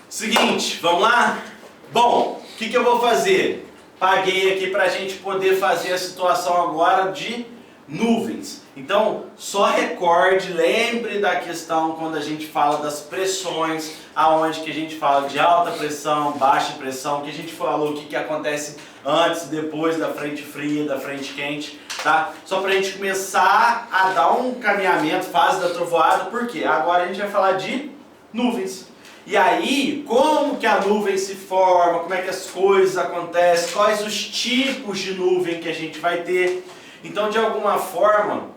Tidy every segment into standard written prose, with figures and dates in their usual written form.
Seguinte, vamos lá? Bom, o que eu vou fazer? Paguei aqui para a gente poder fazer a situação agora de nuvens. Então, só recorde, lembre da questão quando a gente fala das pressões, aonde que a gente fala de alta pressão, baixa pressão, que a gente falou o que acontece antes e depois da frente fria, da frente quente, tá? Só para a gente começar a dar um caminhamento, fase da trovoada, porque agora a gente vai falar de nuvens. E aí, como que a nuvem se forma, como é que as coisas acontecem, quais os tipos de nuvem que a gente vai ter. Então, de alguma forma,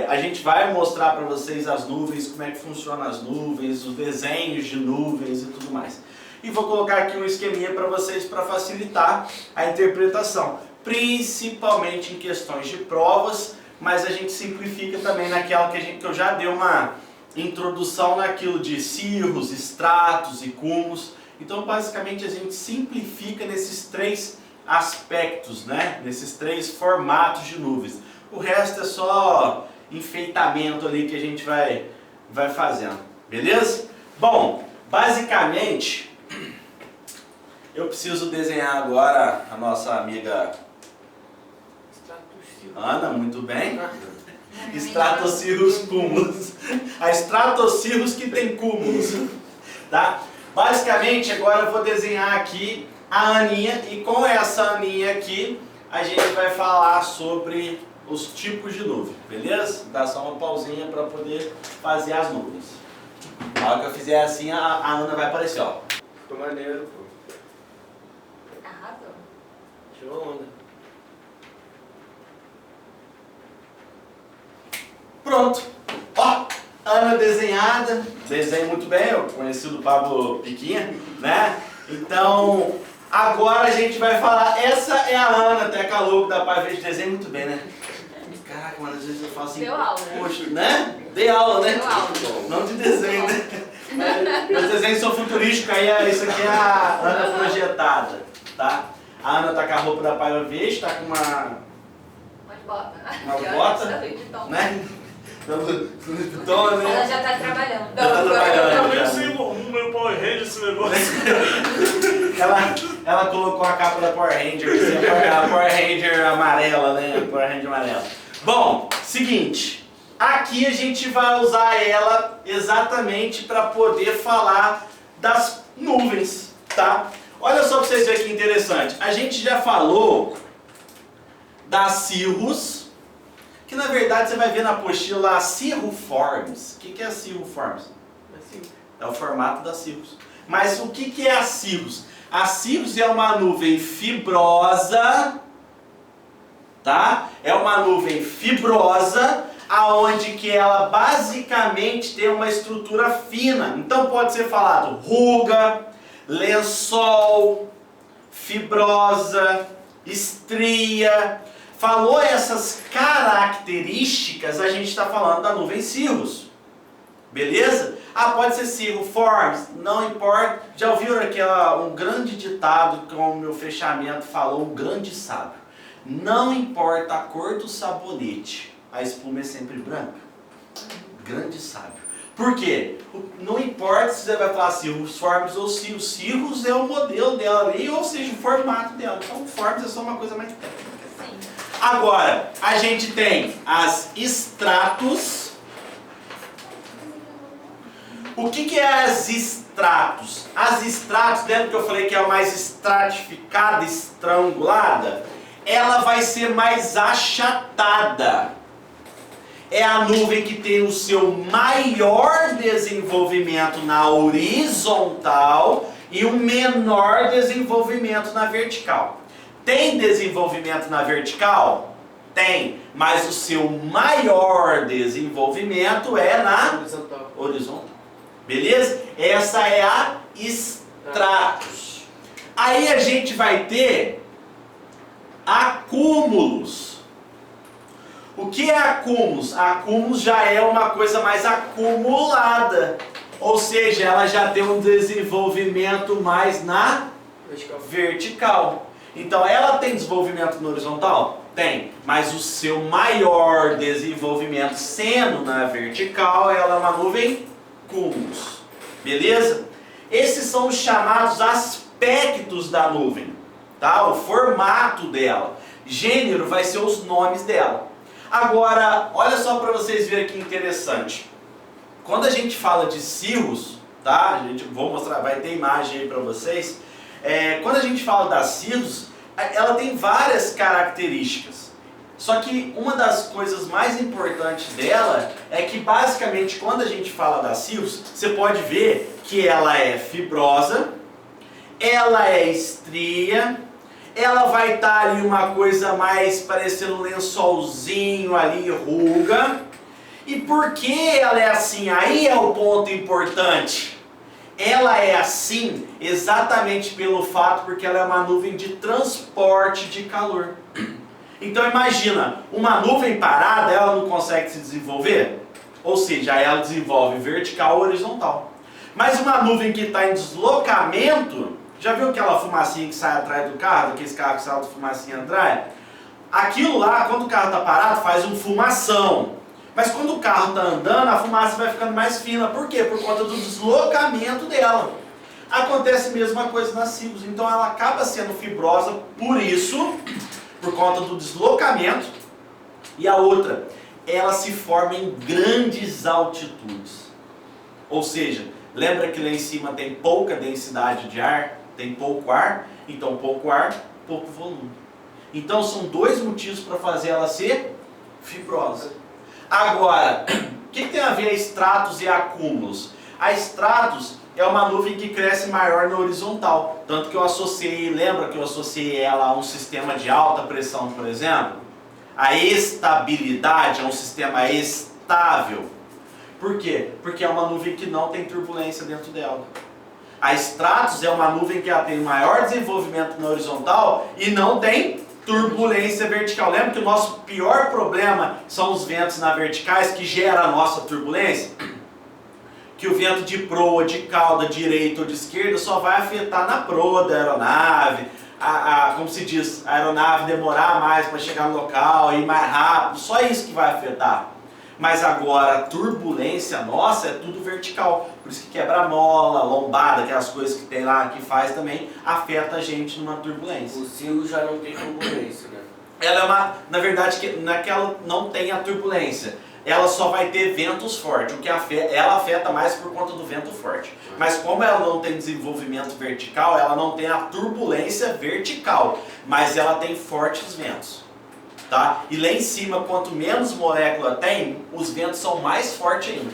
a gente vai mostrar para vocês as nuvens, como é que funcionam as nuvens, os desenhos de nuvens e tudo mais. E vou colocar aqui um esqueminha para vocês para facilitar a interpretação, principalmente em questões de provas, mas a gente simplifica também naquela que eu já dei uma introdução naquilo de cirros, estratos e cúmulos. Então, basicamente, a gente simplifica nesses três aspectos, né? Nesses três formatos de nuvens. O resto é só enfeitamento ali que a gente vai fazendo, beleza? Bom, basicamente, eu preciso desenhar agora a nossa amiga Ana, muito bem. Estratocirros cúmulos. A estratocirros que tem cúmulos, tá? Basicamente, agora eu vou desenhar aqui a Aninha, e com essa Aninha aqui, a gente vai falar sobre os tipos de nuvem, beleza? Dá só uma pausinha para poder fazer as nuvens. Na hora que eu fizer assim, a Ana vai aparecer, ó. Ficou maneiro, pô. Arrasou. Tirou onda. Pronto. Ó, Ana desenhada. Desenho muito bem, eu conheci o Pablo Piquinha, né? Então, agora a gente vai falar. Essa é a Ana, até que a louco da Pai Verde desenho muito bem, né? Caraca, mano, às vezes eu falo assim. Deu aula, né? Poxa, né? Dei aula, né? Deu aula. Não de desenho, né? Meus desenhos são futurísticos, aí isso aqui é a Ana projetada, tá? A Ana tá com a roupa da Pai Verde, tá com uma bota. Uma bota, né? Então, né? Ela já tá trabalhando. Já tá trabalhando. Eu já. sei um meu Power Ranger esse negócio. Ela colocou a capa da Power Ranger, a Power Ranger amarela, né? A Power Ranger amarela. Bom, seguinte. Aqui a gente vai usar ela exatamente para poder falar das nuvens, tá? Olha só para vocês verem que interessante. A gente já falou das cirros, que na verdade você vai ver na apostila a cirroformes. O que é a cirroformes? É o formato das cirros. Mas o que é a cirros? A cirros é uma nuvem fibrosa, tá? É uma nuvem fibrosa, aonde que ela basicamente tem uma estrutura fina. Então pode ser falado ruga, lençol, fibrosa, estria. Falou essas características, a gente está falando da nuvem cirrus. Beleza? Ah, pode ser cirroformes, não importa. Já ouviram um grande ditado, como o meu fechamento falou, um grande sábio. Não importa a cor do sabonete, a espuma é sempre branca. Grande sábio. Por quê? Não importa se você vai falar cirroformes ou cirrus. Cirrus é o modelo dela ali, ou seja, o formato dela. Então, formes é só uma coisa mais técnica. Agora, a gente tem as estratos. O que é as estratos? As estratos, lembra que eu falei que é a mais estratificada, estrangulada? Ela vai ser mais achatada. É a nuvem que tem o seu maior desenvolvimento na horizontal e o menor desenvolvimento na vertical. Tem desenvolvimento na vertical? Tem, mas o seu maior desenvolvimento é na horizontal. Beleza? Essa é a estratos. Aí a gente vai ter acúmulos. O que é acúmulos? Acúmulos já é uma coisa mais acumulada. Ou seja, ela já tem um desenvolvimento mais na vertical. Então, ela tem desenvolvimento no horizontal? Tem. Mas o seu maior desenvolvimento sendo na vertical, ela é uma nuvem cúmulos. Beleza? Esses são os chamados aspectos da nuvem, tá? O formato dela. Gênero vai ser os nomes dela. Agora, olha só para vocês verem que interessante. Quando a gente fala de cirros, tá? Vou mostrar, vai ter imagem aí para vocês. Quando a gente fala das cirros, ela tem várias características. Só que uma das coisas mais importantes dela é que basicamente quando a gente fala da cirros, você pode ver que ela é fibrosa, ela é estria, ela vai estar ali uma coisa mais parecendo um lençolzinho ali, ruga. E por que ela é assim? Aí é o ponto importante. Ela é assim exatamente pelo fato porque ela é uma nuvem de transporte de calor. Então imagina, uma nuvem parada, ela não consegue se desenvolver? Ou seja, ela desenvolve vertical ou horizontal. Mas uma nuvem que está em deslocamento, já viu aquela fumacinha que sai atrás do carro, aqueles carros que saem de fumacinha atrás? Aquilo lá, quando o carro está parado, faz um fumação. Mas quando o carro está andando, a fumaça vai ficando mais fina. Por quê? Por conta do deslocamento dela. Acontece a mesma coisa nas cirros. Então ela acaba sendo fibrosa por isso, por conta do deslocamento. E a outra, ela se forma em grandes altitudes. Ou seja, lembra que lá em cima tem pouca densidade de ar? Tem pouco ar? Então pouco ar, pouco volume. Então são dois motivos para fazer ela ser fibrosa. Agora, o que tem a ver a estratos e acúmulos? A estratos é uma nuvem que cresce maior na horizontal. Tanto que eu associei, lembra que eu associei ela a um sistema de alta pressão, por exemplo? A estabilidade é um sistema estável. Por quê? Porque é uma nuvem que não tem turbulência dentro dela. A estratos é uma nuvem que ela tem maior desenvolvimento na horizontal e não tem turbulência vertical. Lembra que o nosso pior problema são os ventos na verticais que geram a nossa turbulência? Que o vento de proa, de cauda, direita ou de esquerda só vai afetar na proa da aeronave, como se diz, a aeronave demorar mais para chegar no local, ir mais rápido, só isso que vai afetar. Mas agora a turbulência nossa é tudo vertical, por isso que quebra-mola, lombada, aquelas coisas que tem lá, que faz também, afeta a gente numa turbulência. O cirro já não tem turbulência, né? Ela é uma, na verdade, que naquela não tem a turbulência, ela só vai ter ventos fortes, o que ela afeta mais por conta do vento forte. Mas como ela não tem desenvolvimento vertical, ela não tem a turbulência vertical, mas ela tem fortes ventos. Tá? E lá em cima, quanto menos molécula tem, os ventos são mais fortes ainda.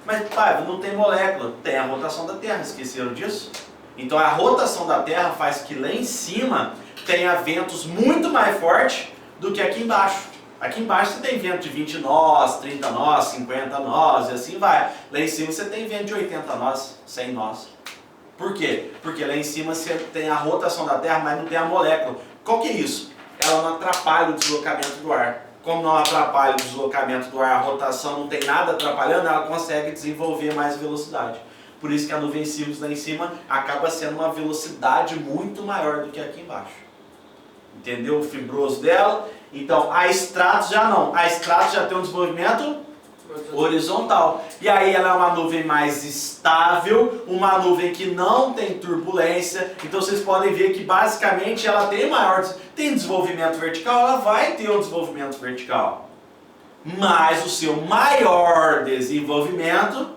Mas, pai, não tem molécula, tem a rotação da Terra, esqueceram disso? Então a rotação da Terra faz que lá em cima tenha ventos muito mais fortes do que aqui embaixo. Aqui embaixo você tem vento de 20 nós, 30 nós, 50 nós e assim vai. Lá em cima você tem vento de 80 nós, 100 nós. Por quê? Porque lá em cima você tem a rotação da Terra, mas não tem a molécula. Qual que é isso? Ela não atrapalha o deslocamento do ar. Como não atrapalha o deslocamento do ar, a rotação não tem nada atrapalhando, ela consegue desenvolver mais velocidade. Por isso que a nuvem cirrus lá em cima acaba sendo uma velocidade muito maior do que aqui embaixo. Entendeu o fibroso dela? Então a estratos já não. A estratos já tem um desenvolvimento horizontal. E aí ela é uma nuvem mais estável, uma nuvem que não tem turbulência. Então vocês podem ver que basicamente ela tem desenvolvimento vertical, ela vai ter um desenvolvimento vertical. Mas o seu maior desenvolvimento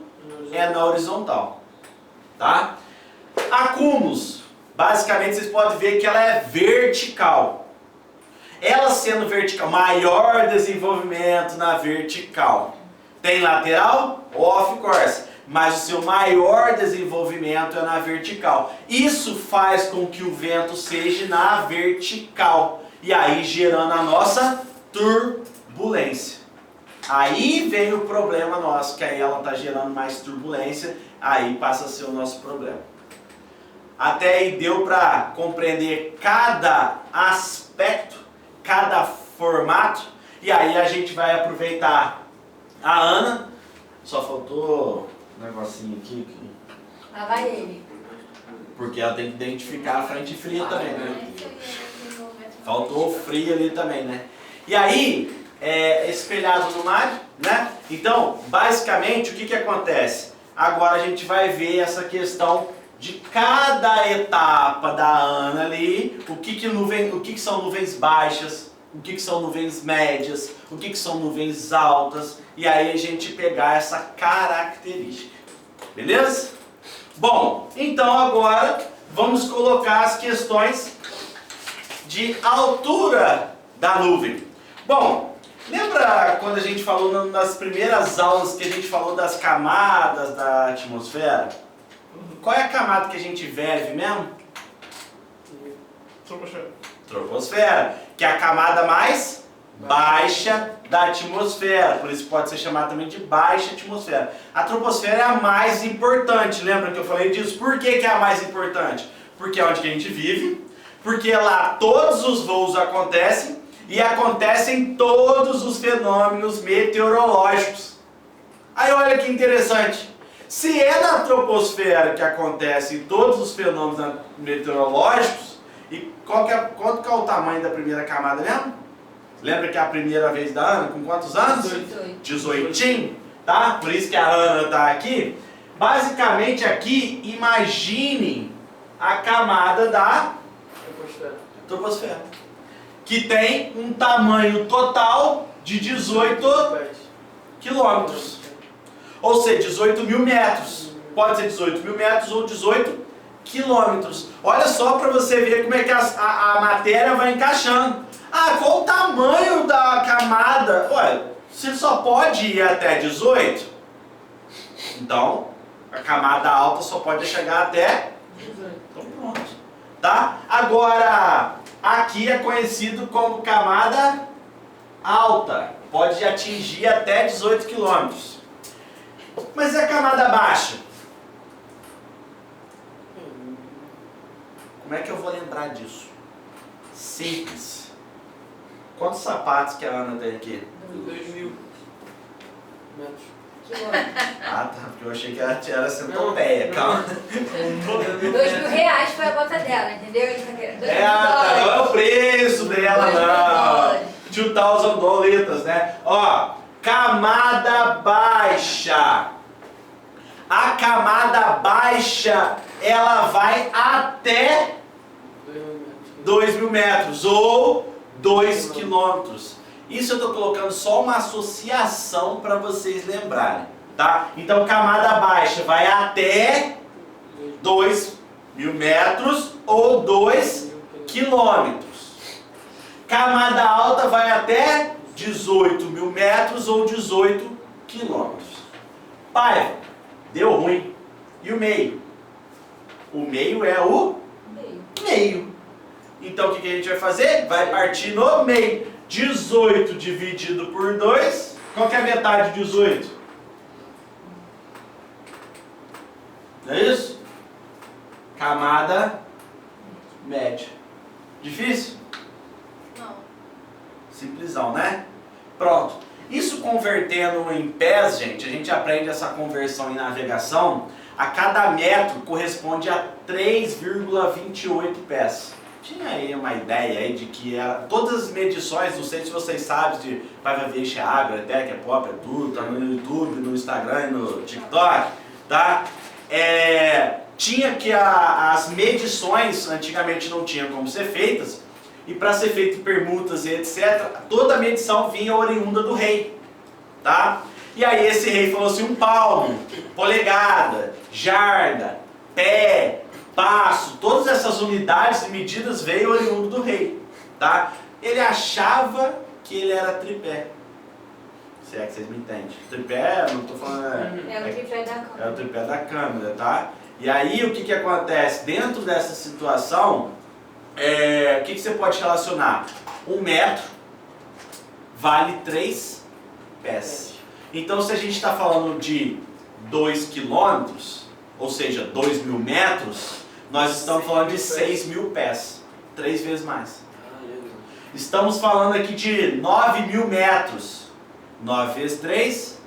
é na horizontal. Tá? Acúmulos. Basicamente vocês podem ver que ela é vertical. Ela sendo vertical, maior desenvolvimento na vertical. Tem lateral? Of course. Mas o seu maior desenvolvimento é na vertical. Isso faz com que o vento seja na vertical. E aí gerando a nossa turbulência. Aí vem o problema nosso, que aí ela está gerando mais turbulência. Aí passa a ser o nosso problema. Até aí deu para compreender cada aspecto, cada formato. E aí a gente vai aproveitar a Ana, só faltou um negocinho aqui. Lá vai ele. Porque ela tem que identificar a frente fria também, né? Faltou o frio ali também, né? E aí, espelhado no mar, né? Então, basicamente, o que acontece? agora a gente vai ver essa questão de cada etapa da Ana ali, o que são nuvens baixas, o que são nuvens médias, o que são nuvens altas, e aí a gente pegar essa característica. Beleza? Bom, então agora vamos colocar as questões de altura da nuvem. Bom, lembra quando a gente falou nas primeiras aulas que a gente falou das camadas da atmosfera? Qual é a camada que a gente vive mesmo? Troposfera, que é a camada mais baixa da atmosfera, por isso pode ser chamada também de baixa atmosfera. A troposfera é a mais importante, lembra que eu falei disso? Por que é a mais importante? Porque é onde que a gente vive, porque lá todos os voos acontecem e acontecem todos os fenômenos meteorológicos. Aí olha que interessante, se é na troposfera que acontecem todos os fenômenos meteorológicos, e quanto que é o tamanho da primeira camada mesmo? Lembra que é a primeira vez da Ana, com quantos anos? 18, tá? Por isso que a Ana está aqui. Basicamente aqui, imaginem a camada da troposfera, que tem um tamanho total de 18 quilômetros. Ou seja, 18 mil metros. Pode ser 18 mil metros ou 18 quilômetros. Olha só para você ver como é que a matéria vai encaixando. Ah, qual o tamanho da camada? Olha, você só pode ir até 18? Então, a camada alta só pode chegar até 18. Então pronto. Tá? Agora, aqui é conhecido como camada alta. Pode atingir até 18 quilômetros. Mas e a camada baixa? Como é que eu vou lembrar disso? Simples. Quantos sapatos que a Ana tem aqui? 2.000 metros. Ah, tá, porque eu achei que era centopeia, calma. R$2.000 foi a bota dela, entendeu? Não é o preço dela, não. $2,000, né? Ó, camada baixa. A camada baixa, ela vai até 2.000 metros ou 2 quilômetros. Isso eu estou colocando só uma associação para vocês lembrarem, tá? Então, camada baixa vai até 2.000 metros ou 2 quilômetros. Camada alta vai até 18.000 metros ou 18 quilômetros. Pai, deu ruim. E o meio? O meio é o meio. Então, o que a gente vai fazer? Vai partir no meio. 18 dividido por 2. Qual que é a metade de 18? Não é isso? Camada média. Difícil? Não. Simplesão, né? Pronto. Isso convertendo em pés, gente, a gente aprende essa conversão em navegação. A cada metro corresponde a 3,28 pés. Tinha aí uma ideia aí de que era, todas as medições, não sei se vocês sabem, de Vai Viver Água, até que é pop, é tudo, tá no YouTube, no Instagram e no TikTok, tá? Tinha que as medições, antigamente não tinha como ser feitas, e para ser feito permutas e etc., toda a medição vinha oriunda do rei, tá? E aí esse rei falou assim, 1 palmo, polegada, jarda, pé, passo, todas essas unidades e medidas veio oriundo do rei, tá? Ele achava que ele era tripé. Se é que vocês me entendem. Tripé, não estou falando... É o tripé da câmera. É o tripé da câmera, tá? E aí o que acontece? Dentro dessa situação, o que você pode relacionar? 1 metro vale 3 pés. Então se a gente está falando de 2 quilômetros, ou seja, 2.000 metros, nós estamos falando de 6.000 pés. 3 vezes mais. Estamos falando aqui de 9.000 metros. 9 vezes 3,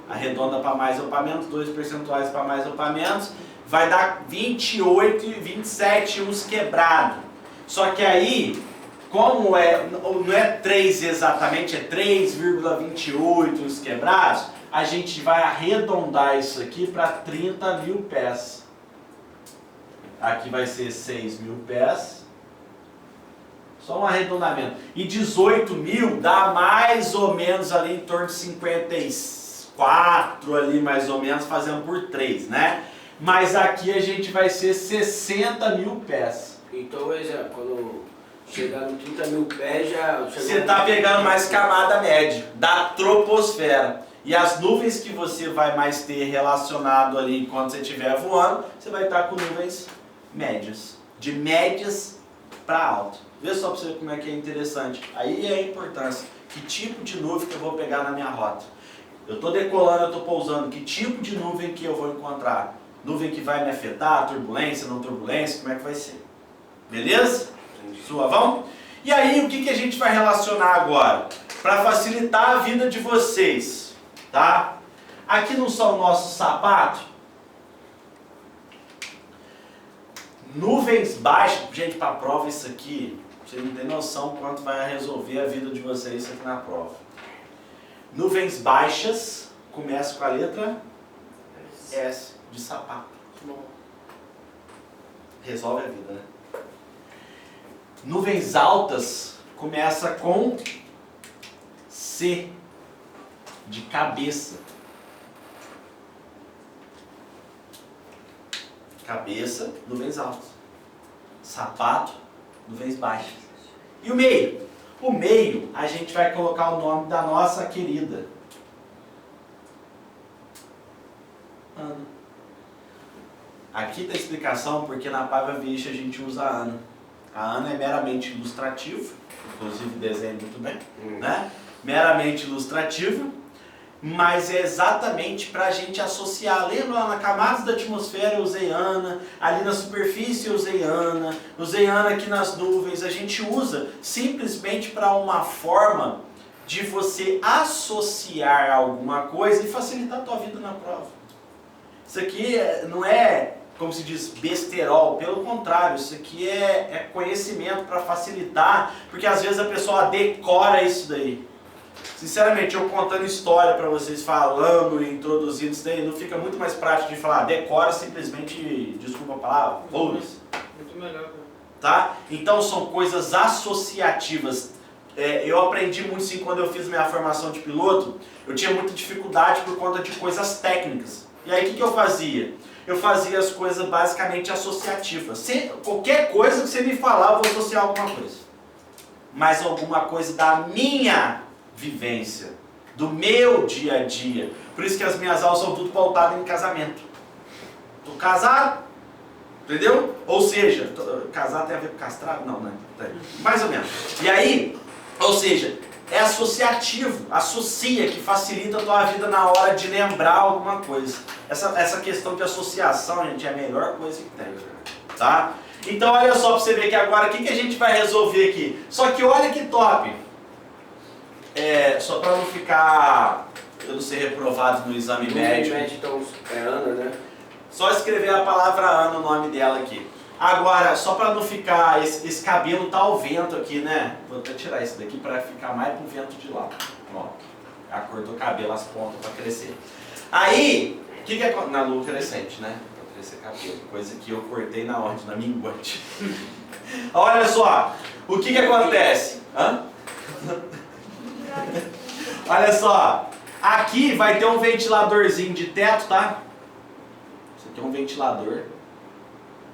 arredonda para mais ou para menos, 2 percentuais para mais ou para menos, vai dar 28 e 27 uns quebrados. Só que aí, como não é 3 exatamente, é 3,28 uns quebrados, a gente vai arredondar isso aqui para 30 mil pés. Aqui vai ser 6 mil pés. Só um arredondamento. E 18 mil dá mais ou menos ali em torno de 54 ali mais ou menos, fazendo por 3, né? Mas aqui a gente vai ser 60 mil pés. Então, por exemplo, quando chegar no 30 mil pés já... Você está pegando mais camada média da troposfera. E as nuvens que você vai mais ter relacionado ali enquanto você estiver voando, você vai estar com nuvens médias. De médias para alto. Vê só para você ver como é que é interessante. Aí é a importância. Que tipo de nuvem que eu vou pegar na minha rota? Eu estou decolando, eu estou pousando. Que tipo de nuvem que eu vou encontrar? Nuvem que vai me afetar, turbulência, não turbulência, como é que vai ser? Beleza? Suavão? E aí, o que a gente vai relacionar agora? Para facilitar a vida de vocês, tá? Aqui não são o nosso sapato? Nuvens baixas, gente, para a prova isso aqui, você não tem noção quanto vai resolver a vida de vocês isso aqui na prova. Nuvens baixas, começa com a letra S. De sapato. Resolve a vida, né? Nuvens altas começa com C. De cabeça. Cabeça, nuvens altas. Sapato, nuvens baixas. E o meio? O meio, a gente vai colocar o nome da nossa querida Ana. Aqui está a explicação porque na Paiva Vixe a gente usa a Ana. A Ana é meramente ilustrativo, inclusive desenha muito bem, né? Meramente ilustrativo, mas é exatamente para a gente associar. Lembra lá na camada da atmosfera eu usei Ana, ali na superfície eu usei Ana aqui nas nuvens. A gente usa simplesmente para uma forma de você associar alguma coisa e facilitar a tua vida na prova. Isso aqui não é, como se diz, besterol, pelo contrário, isso aqui é conhecimento para facilitar, porque às vezes a pessoa decora isso daí. Sinceramente, eu contando história para vocês, falando e introduzindo isso daí, não fica muito mais prático de falar, decora simplesmente, desculpa a palavra, foda-se. Muito melhor, né? Tá? Então são coisas associativas. Eu aprendi muito sim quando eu fiz minha formação de piloto, eu tinha muita dificuldade por conta de coisas técnicas. E aí o que eu fazia? Eu fazia as coisas basicamente associativas. Qualquer coisa que você me falar, eu vou associar alguma coisa. Mas alguma coisa da minha vivência, do meu dia a dia. Por isso que as minhas aulas são tudo pautadas em casamento. Tô casado, entendeu? Ou seja, casar tem a ver com castrado? Não, né? Mais ou menos. E aí, ou seja, é associativo, associa, que facilita a tua vida na hora de lembrar alguma coisa. Essa questão de associação, gente, é a melhor coisa que tem, tá? Então olha só pra você ver que agora, o que a gente vai resolver aqui? Só que olha que top! Só pra não ficar, eu não ser reprovado no exame médico. Então, é Ana, né? Só escrever a palavra Ana, o nome dela aqui. Agora, só para não ficar, esse cabelo tá ao vento aqui, né? Vou até tirar isso daqui para ficar mais pro vento de lá. Ó, a cor do cabelo, as pontas para crescer. Aí, o que é na lua crescente, né? Para crescer cabelo, coisa que eu cortei na onde? Na minguante. Olha só, o que acontece? Hã? Olha só, aqui vai ter um ventiladorzinho de teto, tá? Isso aqui é um ventilador.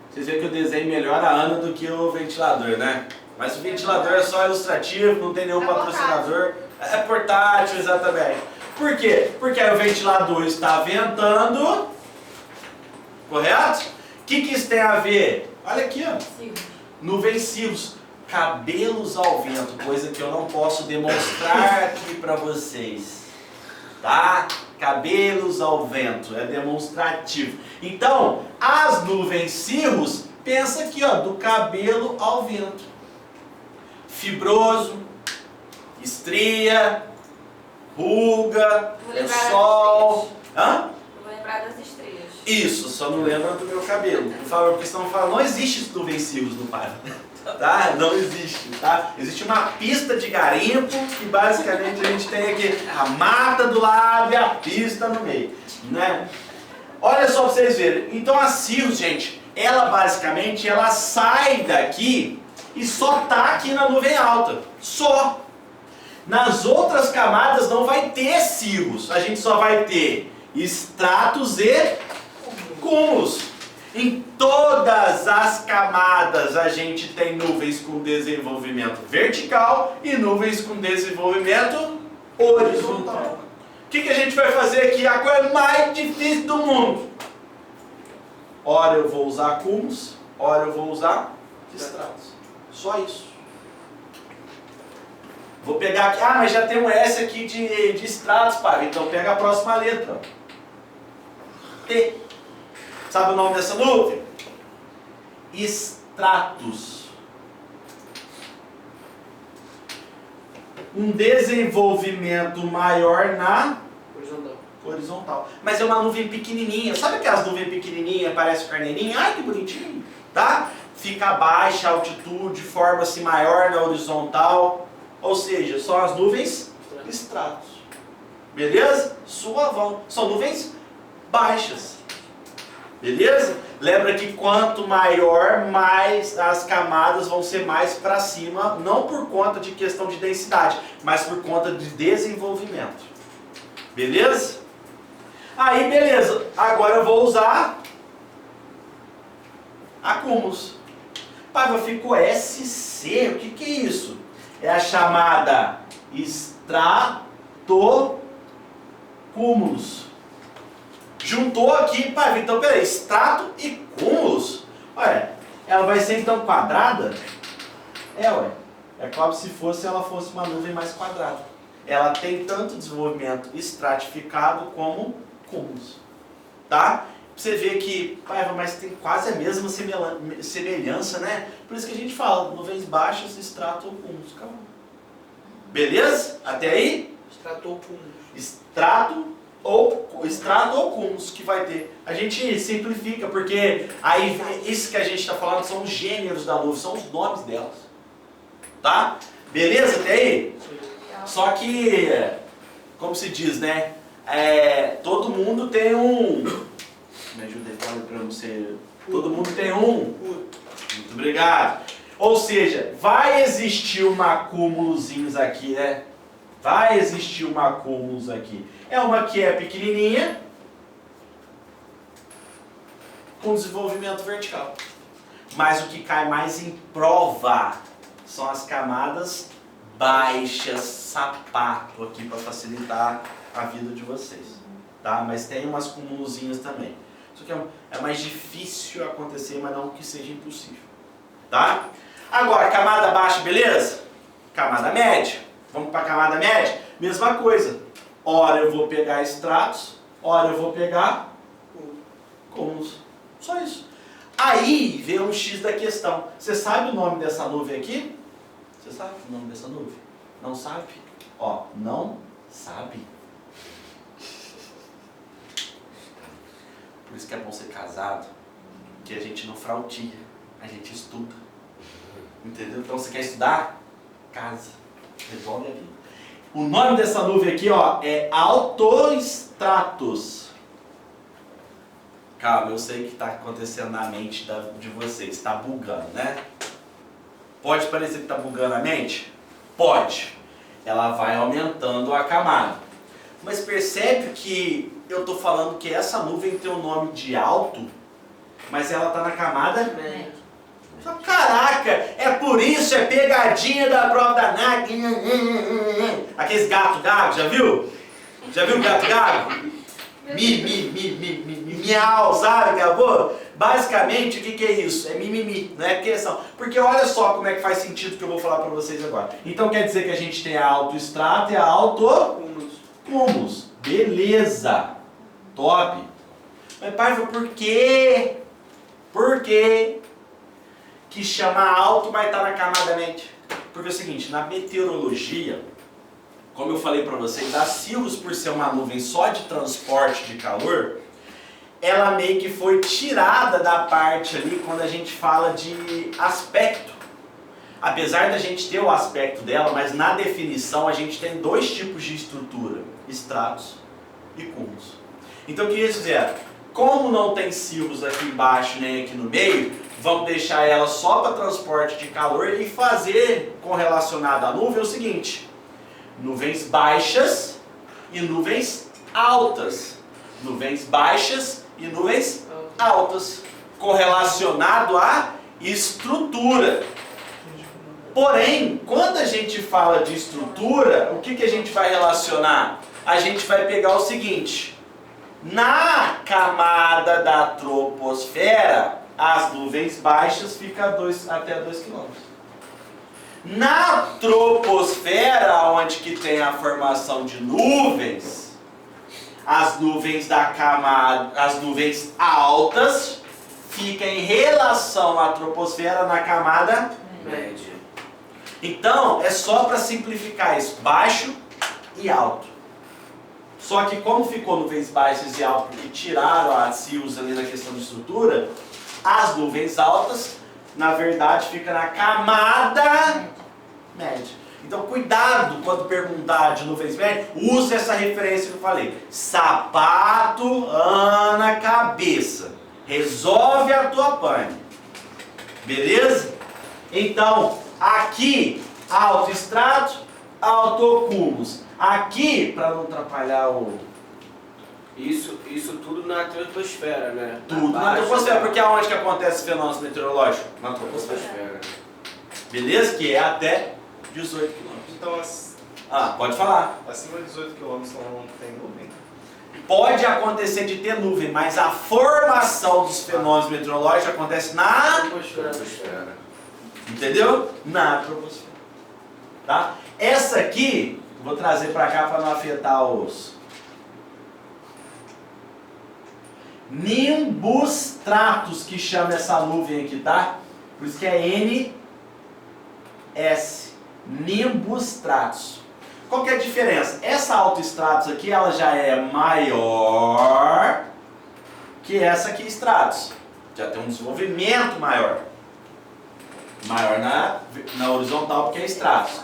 Vocês veem que eu desenho melhor a Ana do que o ventilador, né? Mas o ventilador é só ilustrativo, não tem nenhum patrocinador. É portátil, exatamente. Por quê? Porque aí o ventilador está ventando, correto? O que isso tem a ver? Olha aqui, ó. Nuvens cirros, cabelos ao vento, coisa que eu não posso demonstrar aqui para vocês, tá? Cabelos ao vento, é demonstrativo. Então, as nuvens cirros, pensa aqui, ó, do cabelo ao vento. Fibroso, estria, ruga, Vou lembrar sol. das Hã? Vou lembrar das estrelas. Isso, só não lembra do meu cabelo. Por favor, porque senão fala, não existe nuvens cirros no Paiva. Tá? Não existe, tá? Existe uma pista de garimpo que basicamente a gente tem aqui a mata do lado e a pista no meio, né? Olha só pra vocês verem. Então a cirrus, gente, ela basicamente ela sai daqui e só tá aqui na nuvem alta. Só. Nas outras camadas não vai ter cirrus. A gente só vai ter estratos e cúmulos. Em todas as camadas a gente tem nuvens com desenvolvimento vertical e nuvens com desenvolvimento horizontal. O que a gente vai fazer aqui? A coisa mais difícil do mundo. Ora eu vou usar cúmulos, ora eu vou usar estratos. Só isso. Vou pegar aqui, mas já tem um S aqui de estratos, pai. Então pega a próxima letra. T. Sabe o nome dessa nuvem? Estratos. Um desenvolvimento maior na horizontal. Mas é uma nuvem pequenininha. Sabe aquelas nuvens pequenininhas, parece carneirinha? Ai, que bonitinho. Tá? Fica a baixa altitude, forma-se maior na horizontal. Ou seja, são as nuvens estratos. Beleza? Suavão. São nuvens baixas. Beleza? Lembra que quanto maior, mais as camadas vão ser mais para cima, não por conta de questão de densidade, mas por conta de desenvolvimento. Beleza? Aí, beleza. Agora eu vou usar acúmulos. Paiva, ficou SC. O que é isso? É a chamada estratocúmulos. Juntou aqui, Paiva, então peraí, estrato e cúmulos. Olha, ela vai ser então quadrada? É como se ela fosse uma nuvem mais quadrada. Ela tem tanto desenvolvimento estratificado como cúmulos. Tá? Pra você ver que, Paiva, mas tem quase a mesma semelhança, né? Por isso que a gente fala, nuvens baixas, estrato ou cúmulos. Calma. Beleza? Até aí? Estrato ou cúmulos. Estrato ou cúmulos que vai ter. A gente simplifica, porque aí isso que a gente está falando são os gêneros da nuvem, são os nomes delas. Tá? Beleza até aí? Só que, como se diz, né? Todo mundo tem um... Me ajuda aí, para não ser... Todo mundo tem um... Muito obrigado. Ou seja, vai existir uma acúmulozinhos aqui, né? Vai existir uma acúmulos aqui. É uma que é pequenininha, com desenvolvimento vertical. Mas o que cai mais em prova são as camadas baixas, sapato aqui para facilitar a vida de vocês. Tá? Mas tem umas cúmulozinhas também. Isso aqui é mais difícil acontecer, mas não que seja impossível. Tá? Agora, camada baixa, beleza? Camada média. Vamos para a camada média? Mesma coisa. Ora eu vou pegar estratos, ora eu vou pegar cúmulos. Só isso. Aí vem um X da questão. Você sabe o nome dessa nuvem aqui? Você sabe o nome dessa nuvem? Não sabe? Ó, não sabe. Por isso que é bom ser casado, que a gente não fraudia, a gente estuda. Entendeu? Então você quer estudar? Casa. Resolve a vida. O nome dessa nuvem aqui, ó, é altoestratos. Calma, eu sei o que está acontecendo na mente de vocês. Está bugando, né? Pode parecer que está bugando a mente? Pode. Ela vai aumentando a camada. Mas percebe que eu estou falando que essa nuvem tem o nome de alto, mas ela está na camada média. Caraca, é por isso, é pegadinha da prova da NAC. Aqueles gato gago, já viu? Já viu o gato gago? Miau, sabe, acabou? Basicamente, o que é isso? É mimimi, não é questão. Porque olha só como é que faz sentido que eu vou falar para vocês agora. Então quer dizer que a gente tem a autoestrato e a autocúmulos. Beleza. Top. Mas Paiva, por quê? Por quê que chama alto, mas está na camada média? Porque é o seguinte, na meteorologia, como eu falei para vocês, a cirrus, por ser uma nuvem só de transporte de calor, ela meio que foi tirada da parte ali quando a gente fala de aspecto. Apesar da gente ter o aspecto dela, mas na definição a gente tem dois tipos de estrutura, estratos e cúmulos. Então o que eles fizeram? Como não tem silvos aqui embaixo nem aqui no meio, vamos deixar ela só para transporte de calor e fazer correlacionado à nuvem o seguinte: nuvens baixas e nuvens altas. Nuvens baixas e nuvens altas, correlacionado à estrutura. Porém, quando a gente fala de estrutura, o que a gente vai relacionar? A gente vai pegar o seguinte: na camada da troposfera, as nuvens baixas ficam até 2 km. Na troposfera, onde que tem a formação de nuvens, as nuvens da camada, as nuvens altas ficam em relação à troposfera na camada Média. Então, é só para simplificar isso, baixo e alto. Só que como ficou nuvens baixas e altas e tiraram a SIUS ali na questão de estrutura, as nuvens altas, na verdade, ficam na camada média. Então, cuidado quando perguntar de nuvens médias, use essa referência que eu falei. Sapato, Ana, cabeça. Resolve a tua pane. Beleza? Então, aqui, autoestrato, autocúmulos. Aqui, para não atrapalhar o... Isso tudo na troposfera, né? Tudo na troposfera, porque aonde que acontece fenômeno meteorológico? Na troposfera. Beleza? Que é até 18 km. Então, Pode falar. acima de 18 km não tem nuvem? Pode acontecer de ter nuvem, mas a formação dos fenômenos meteorológicos acontece na... Troposfera. Entendeu? Na troposfera. Tá? Essa aqui, vou trazer para cá para não afetar os... Nimbus stratus, que chama essa nuvem aqui, tá? Por isso que é NS. Nimbus stratus. Qual que é a diferença? Essa autoestratus aqui, ela já é maior que essa aqui stratus. Já tem um desenvolvimento maior. Maior na horizontal, porque é stratus.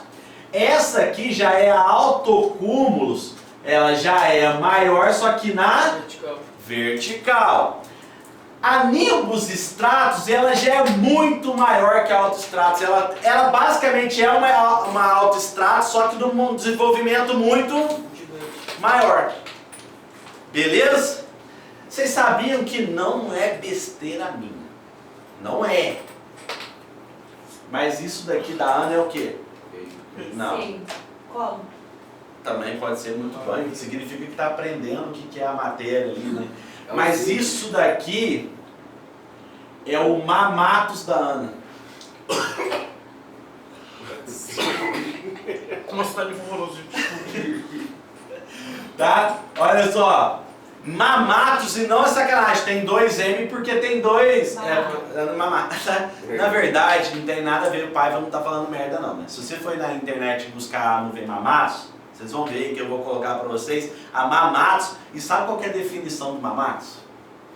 Essa aqui já é a autocúmulos. Ela já é maior, só que na vertical. A Nimbus stratus, ela já é muito maior que a autoestratus. Ela basicamente é uma autoestratus, só que num desenvolvimento muito maior. Beleza? Vocês sabiam que não é besteira minha. Não é. Mas isso daqui da Ana é o quê? Não. Sim. Como? Também pode ser muito bom. Significa que está aprendendo o que é a matéria ali, né? É o Mas sim. isso daqui é o mamatus da Ana. Nossa, tá nervoso, gente. Tá? Olha só. Mamatus, e não é sacanagem, tem 2M porque tem dois. Mamatus. Na verdade, não tem nada a ver, o Paiva não tá falando merda não, né? Se você for na internet buscar a nuvem mamatus, vocês vão ver que eu vou colocar para vocês a mamatus. E sabe qual que é a definição do mamatus?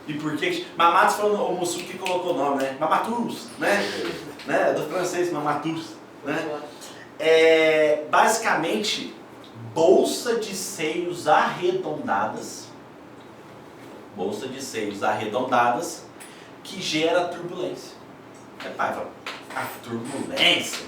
E por que? Mamatus foi o Mussu que colocou o nome, né? Mamatus, né? Do francês, mamatus, né? É basicamente bolsa de seios arredondadas. Bolsa de seios arredondadas que gera turbulência. Pai, a turbulência?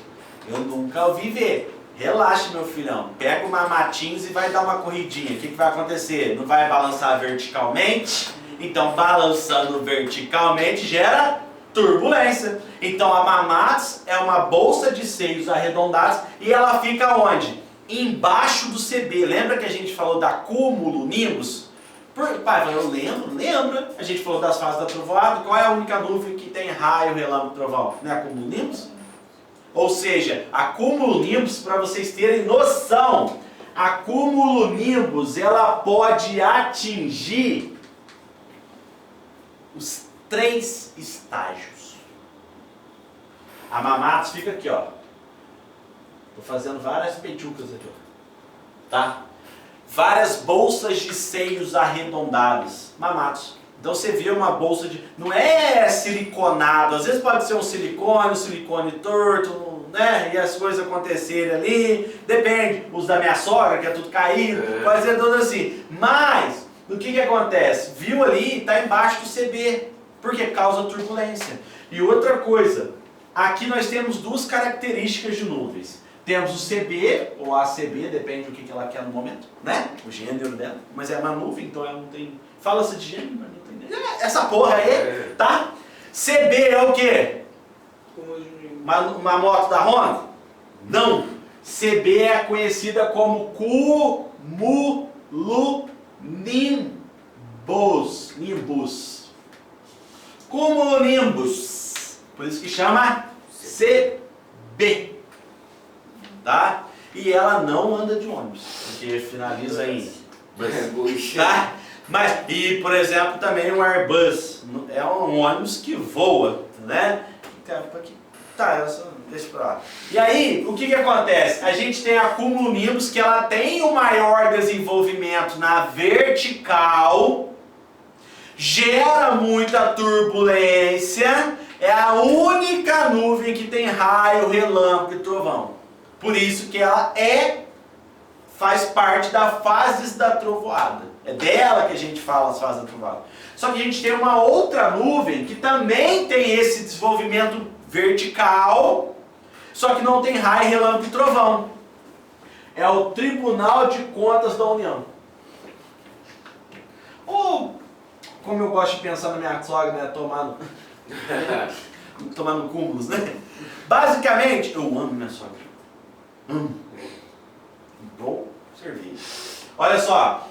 Eu nunca ouvi ver. Relaxa, meu filhão. Pega uma matins e vai dar uma corridinha. O que vai acontecer? Não vai balançar verticalmente? Então, balançando verticalmente gera turbulência. Então, a mamatus é uma bolsa de seios arredondados e ela fica onde? Embaixo do CB. Lembra que a gente falou da cúmulo nimbus? Pai, eu lembro. A gente falou das fases da trovoada. Qual é a única nuvem que tem raio, relâmpago e trovão? Não é a cumulonimbus? Ou seja, a cumulonimbus, para vocês terem noção, a cumulonimbus ela pode atingir os 3 estágios. A mamatus fica aqui, ó. Tô fazendo várias peitucas aqui, ó. Tá? Várias bolsas de seios arredondadas. Mamatus. Então você vê uma bolsa de... Não é siliconado, às vezes pode ser um silicone torto, né? E as coisas acontecerem ali. Depende, os da minha sogra, que é tudo caído, pode ser tudo assim. Mas, o que acontece? Viu ali, está embaixo do CB, porque causa turbulência. E outra coisa, aqui nós temos duas características de nuvens. Temos o CB, ou ACB, depende do que ela quer no momento, né? O gênero dela. Mas é uma nuvem, então ela não tem... Fala-se de gênero, mas não tem... Essa porra aí, tá? CB é o quê? Uma moto da Honda? Não. CB é conhecida como cumulonimbus. Cumulonimbus. Por isso que chama CB. Tá? E ela não anda de ônibus, porque finaliza em bus, tá? Mas, e por exemplo, também o Airbus, é um ônibus que voa, né? Tá, deixa pra lá. E aí, o que acontece? A gente tem a cumulonimbus, que ela tem o maior desenvolvimento na vertical, gera muita turbulência, é a única nuvem que tem raio, relâmpago e trovão. Por isso que ela faz parte das fases da trovoada. É dela que a gente fala as fases da trovoada. Só que a gente tem uma outra nuvem que também tem esse desenvolvimento vertical, só que não tem raio, relâmpago e trovão. É o Tribunal de Contas da União. Ou, como eu gosto de pensar na minha sogra, né, tomando cúmulos, né? Basicamente, eu amo minha sogra. Bom serviço. Olha só.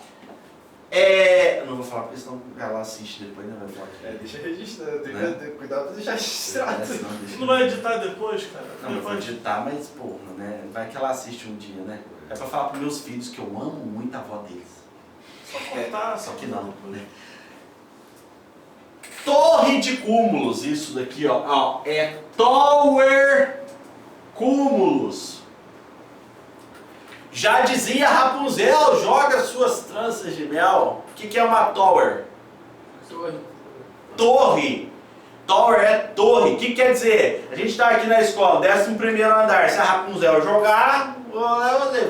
Eu não vou falar porque senão ela assiste depois, né? Vai falar. Deixa registrado. Tem que ter cuidado pra deixar registrado. Deixa... Não vai editar depois, cara? Não, eu vou editar, mas porra, né? Vai que ela assiste um dia, né? É pra falar pros meus filhos que eu amo muito a avó deles. Só cortar, só que não. Né? Torre de cúmulos, isso daqui, ó. É Tower Cúmulos. Já dizia Rapunzel, joga suas tranças de mel. O que é uma tower? Torre. Tower é torre. O que quer dizer? A gente está aqui na escola, 11º andar. Se a Rapunzel jogar,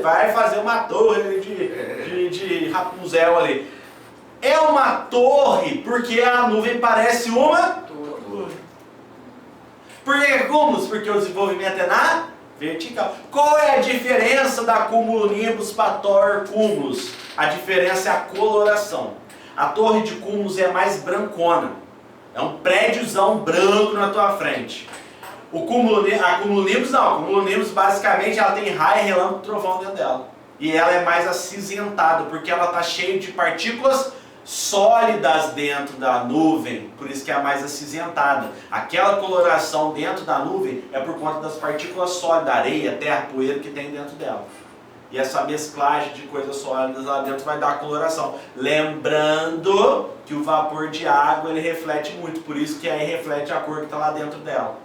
vai fazer uma torre de Rapunzel ali. É uma torre porque a nuvem parece uma torre. Por que cúmulos? Porque o desenvolvimento é na vertical. Qual é a diferença da cumulonimbus para Tower cúmulos? A diferença é a coloração. A torre de cúmulos é mais brancona. É um prédiozão branco na tua frente. A cumulonimbus não. A cumulonimbus basicamente ela tem raio, relâmpago e trovão dentro dela. E ela é mais acinzentada porque ela está cheia de partículas sólidas dentro da nuvem, por isso que é a mais acinzentada. Aquela coloração dentro da nuvem é por conta das partículas sólidas, areia, terra, poeira que tem dentro dela. E essa mesclagem de coisas sólidas lá dentro vai dar a coloração. Lembrando que o vapor de água ele reflete muito, por isso que aí reflete a cor que está lá dentro dela.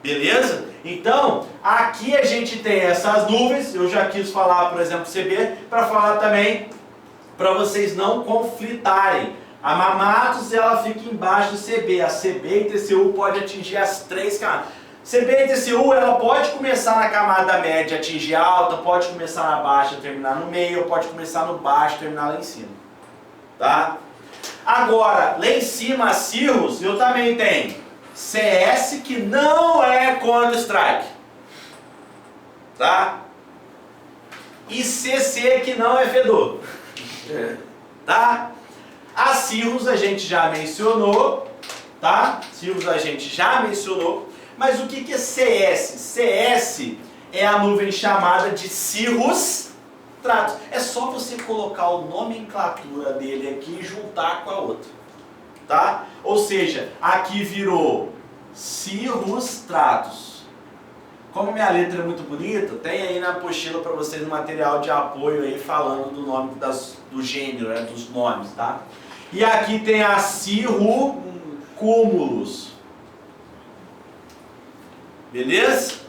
Beleza? Então, aqui a gente tem essas nuvens, eu já quis falar, por exemplo, CB, para falar também para vocês não conflitarem. A Mamatos ela fica embaixo do CB. A CB e TCU pode atingir as três camadas. CB e TCU ela pode começar na camada média, atingir a alta, pode começar na baixa, terminar no meio, ou pode começar no baixo, terminar lá em cima. Tá? Agora, lá em cima, a Cirrus, eu também tenho CS que não é Counter-Strike. Tá? E CC que não é fedor. Tá? A Cirrus a gente já mencionou, tá? Cirrus a gente já mencionou, mas o que é CS? CS é a nuvem chamada de Cirrus Stratus. É só você colocar a nomenclatura dele aqui e juntar com a outra, tá? Ou seja, aqui virou Cirrus Stratus. Como minha letra é muito bonita, tem aí na apostila para vocês um material de apoio aí falando do nome do gênero, né, dos nomes, tá? E aqui tem a Cirro Cúmulos. Beleza?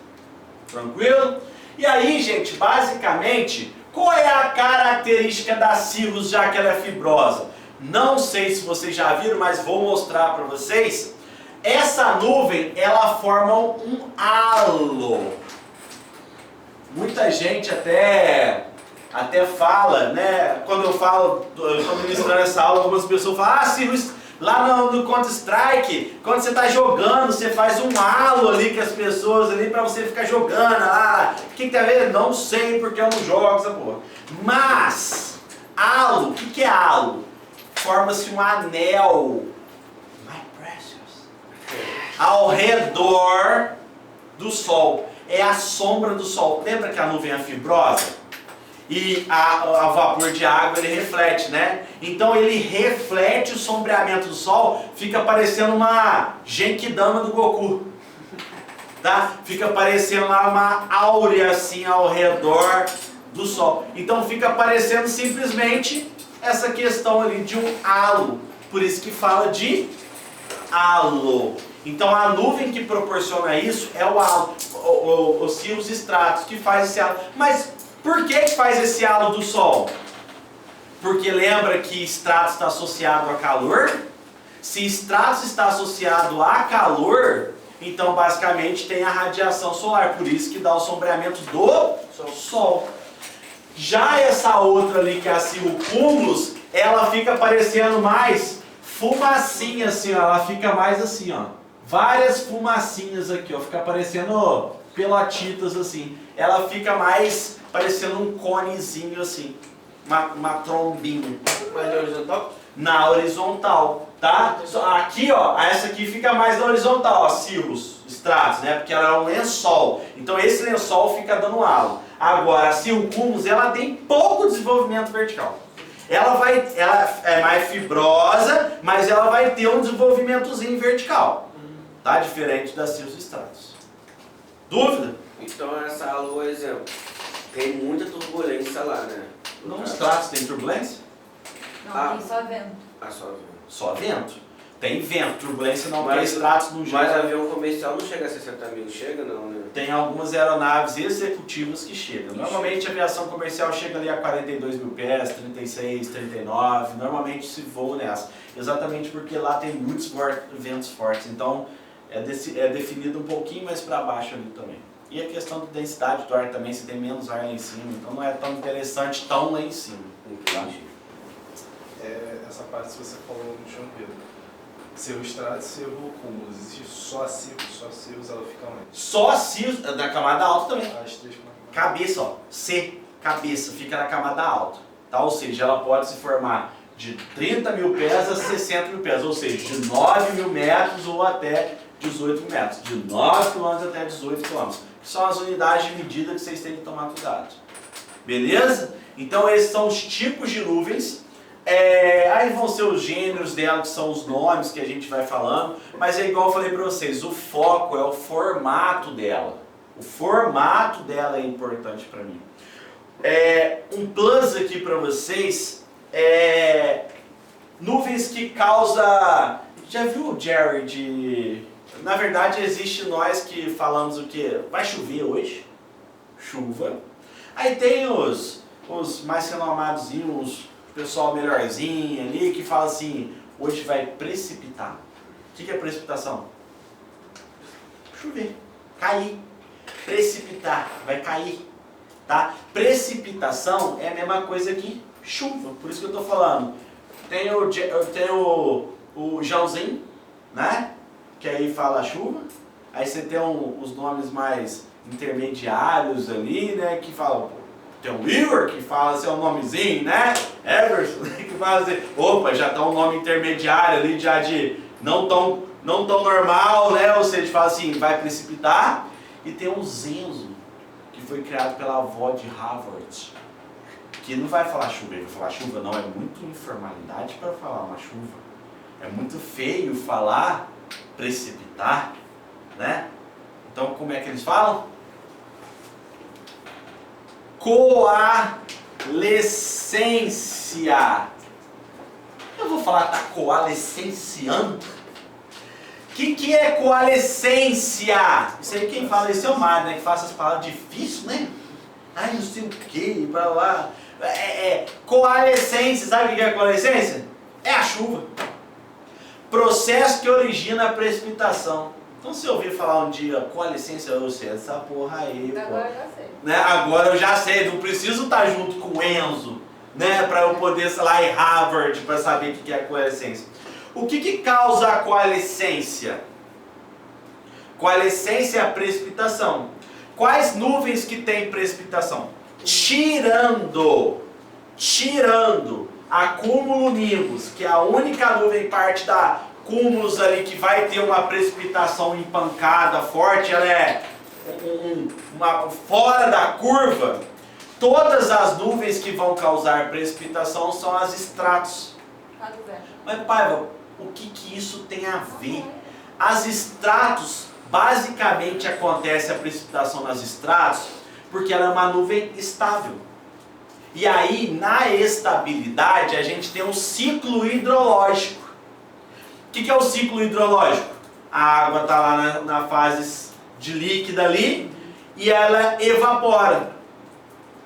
Tranquilo? E aí, gente, basicamente, qual é a característica da Cirrus, já que ela é fibrosa? Não sei se vocês já viram, mas vou mostrar para vocês. Essa nuvem, ela forma um halo. Muita gente até fala, né? Quando eu falo, estou ministrando essa aula, algumas pessoas falam, ah, Ciro, lá no Counter-Strike, quando você está jogando, você faz um halo ali com as pessoas ali para você ficar jogando lá. O que tem a ver? Não sei porque eu não jogo essa porra. Mas, halo, o que é halo? Forma-se um anel, my precious, ao redor do Sol. É a sombra do Sol. Lembra que a nuvem é fibrosa? E a vapor de água ele reflete, né? Então ele reflete o sombreamento do Sol, fica parecendo uma Genkidama do Goku, tá? Fica parecendo lá uma áurea assim ao redor do Sol. Então fica parecendo simplesmente essa questão ali de um halo. Por isso que fala de halo. Então a nuvem que proporciona isso é o halo, os estratos que faz esse halo. Mas por que faz esse halo do Sol? Porque lembra que estrato está associado a calor? Se estrato está associado a calor, então basicamente tem a radiação solar, por isso que dá o sombreamento do Sol. Já essa outra ali, que é a cirrocúmulos, ela fica parecendo mais fumacinha assim, ó. Ela fica mais assim, ó. Várias fumacinhas aqui, ó. Fica parecendo pelotitas assim. Ela fica mais parecendo um conezinho assim. Uma trombinha. Mais na horizontal? Na horizontal, tá? Aqui, ó, essa aqui fica mais na horizontal, ó, cirros, estratos, né? Porque ela é um lençol. Então esse lençol fica dando halo. Agora, a cirrocúmulos, ela tem pouco desenvolvimento vertical. Ela é mais fibrosa, mas ela vai ter um desenvolvimentozinho vertical. Tá? Diferente das cirros estratos. Dúvida? Então essa lua, exemplo, tem muita turbulência lá, né? Não, os estratos tem turbulência? Não, tem só vento. Ah, só vento. Só vento. Tem vento, turbulência não, porque estratos não Mas geram. avião comercial não chega a 60 mil, chega não, né? Tem algumas aeronaves executivas que chegam. Normalmente a aviação comercial chega ali a 42 mil pés, 36, 39. Normalmente se voa nessa. Exatamente porque lá tem muitos ventos fortes. Então é definido um pouquinho mais para baixo ali também. E a questão da densidade do ar também, se tem menos ar lá em cima. Então não é tão interessante tão lá em cima. Entendi. Essa parte que você falou no chão Pedro. Cirroestrato e cirrocúmulos. Existe só cirros, ela fica onde? Só cirros, da camada alta também. As três camadas. Cabeça, ó, C, cabeça, fica na camada alta, tá? Ou seja, ela pode se formar de 30 mil pés a 60 mil pés, ou seja, de 9 mil metros ou até 18 mil metros, de 9 km até 18 km, que são as unidades de medida que vocês têm que tomar cuidado. Beleza? Então esses são os tipos de nuvens. Aí vão ser os gêneros dela, que são os nomes que a gente vai falando, mas é igual eu falei para vocês, o foco é o formato dela. O formato dela é importante para mim. Um plus aqui para vocês, nuvens que causa... Já viu o Jerry Na verdade existe nós que falamos o que? Vai chover hoje? Chuva. Aí tem os mais renomadozinhos, o pessoal melhorzinho ali, que fala assim, hoje vai precipitar. O que é precipitação? Chover, cair. Precipitar, vai cair, tá? Precipitação é a mesma coisa que chuva, por isso que eu estou falando. Tem o Joãozinho, né? Que aí fala chuva. Aí você tem os nomes mais intermediários ali, né? Que falam, tem o Igor, que fala seu nomezinho, né? Everson, que fala assim, opa, já tá um nome intermediário ali, já de não tão normal, né? Ou seja, fala assim, vai precipitar. E tem o Zenzo, que foi criado pela avó de Harvard, que não vai falar chuva, ele vai falar chuva, não, é muito informalidade para falar uma chuva. É muito feio falar precipitar, né? Então como é que eles falam? Coalescência. Eu vou falar tá coalescenciando. O que é coalescência? Isso aí quem fala isso é o Mário, né? Que faz essas palavras difíceis, né? Ai, não sei o que, blá blá. Coalescência, sabe o que é coalescência? É a chuva. Processo que origina a precipitação. Então se eu ouvir falar um dia, com licença, eu sei essa porra aí, pô. Agora eu já sei. Né? Agora eu já sei, não preciso estar junto com o Enzo, né? Para eu poder, sei lá, em Harvard, para saber o que é a coalescência. O que causa a coalescência? Coalescência é a precipitação. Quais nuvens que tem precipitação? Tirando acúmulo nimbus, que é a única nuvem parte da cúmulos ali que vai ter uma precipitação empancada forte, ela é fora da curva. Todas as nuvens que vão causar precipitação são as estratos. Mas Paiva, o que isso tem a ver? As estratos, basicamente acontece a precipitação nas estratos porque ela é uma nuvem estável. E aí, na estabilidade, a gente tem um ciclo hidrológico. O que é o ciclo hidrológico? A água está lá na fase de líquida ali e ela evapora,